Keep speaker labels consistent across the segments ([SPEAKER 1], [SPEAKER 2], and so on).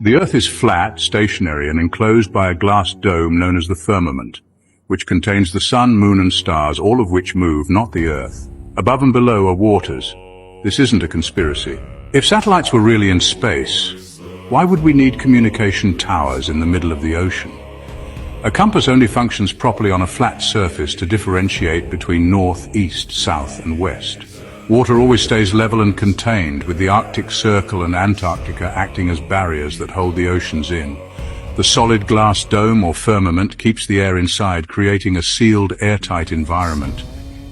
[SPEAKER 1] The Earth is flat, stationary, and enclosed by a glass dome known as the firmament, which contains the sun, moon, and stars, all of which move, not the Earth. Above and below are waters. This isn't a conspiracy. If satellites were really in space, why would we need communication towers in the middle of the ocean? A compass only functions properly on a flat surface to differentiate between north, east, south, and west. Water always stays level and contained, with the Arctic Circle and Antarctica acting as barriers that hold the oceans in. The solid glass dome or firmament keeps the air inside, creating a sealed, airtight environment.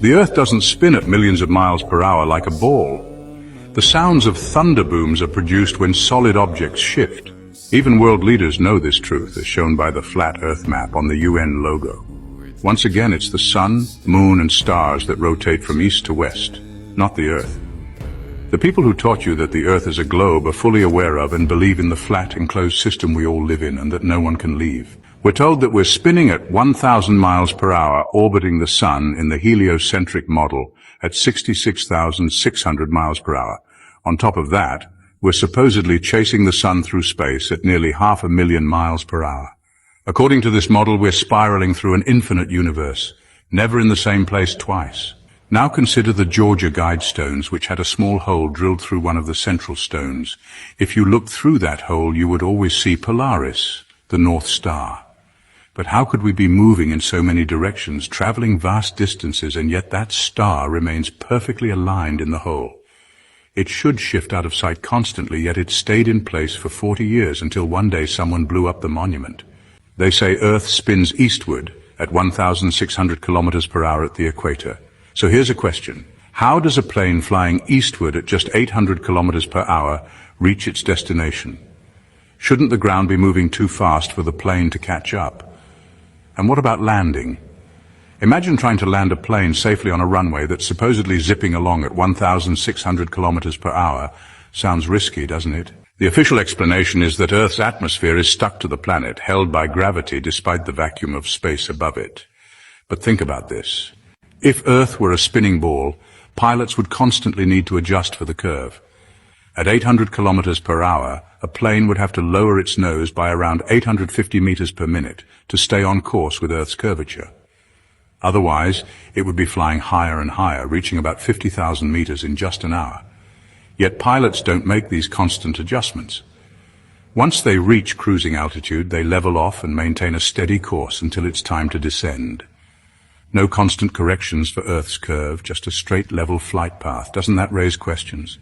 [SPEAKER 1] The Earth doesn't spin at millions of miles per hour like a ball. The sounds of thunder booms are produced when solid objects shift. Even world leaders know this truth, as shown by the flat Earth map on the UN logo. Once again, it's the sun, moon, and stars that rotate from east to west, not the Earth. The people who taught you that the Earth is a globe are fully aware of and believe in the flat, enclosed system we all live in and that no one can leave. We're told that we're spinning at 1,000 miles per hour, orbiting the sun in the heliocentric model at 66,600 miles per hour. On top of that, we're supposedly chasing the sun through space at nearly 500,000 miles per hour. According to this model, we're spiraling through an infinite universe, never in the same place twice. Now consider the Georgia Guidestones, which had a small hole drilled through one of the central stones. If you looked through that hole, you would always see Polaris, the North Star. But how could we be moving in so many directions, traveling vast distances, and yet that star remains perfectly aligned in the hole? It should shift out of sight constantly, yet it stayed in place for 40 years until one day someone blew up the monument. They say Earth spins eastward at 1,600 kilometers per hour at the equator. So here's a question. How does a plane flying eastward at just 800 kilometers per hour reach its destination? Shouldn't the ground be moving too fast for the plane to catch up? And what about landing? Imagine trying to land a plane safely on a runway that's supposedly zipping along at 1,600 kilometers per hour. Sounds risky, doesn't it? The official explanation is that Earth's atmosphere is stuck to the planet, held by gravity despite the vacuum of space above it. But think about this. If Earth were a spinning ball, pilots would constantly need to adjust for the curve. At 800 kilometers per hour, a plane would have to lower its nose by around 850 meters per minute to stay on course with Earth's curvature. Otherwise, it would be flying higher and higher, reaching about 50,000 meters in just an hour. Yet pilots don't make these constant adjustments. Once they reach cruising altitude, they level off and maintain a steady course until it's time to descend. No constant corrections for Earth's curve, just a straight level flight path. Doesn't that raise questions?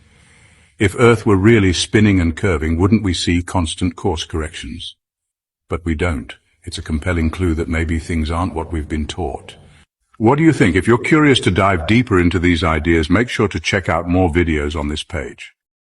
[SPEAKER 1] If Earth were really spinning and curving, wouldn't we see constant course corrections? But we don't. It's a compelling clue that maybe things aren't what we've been taught. What do you think? If you're curious to dive deeper into these ideas, make sure to check out more videos on this page.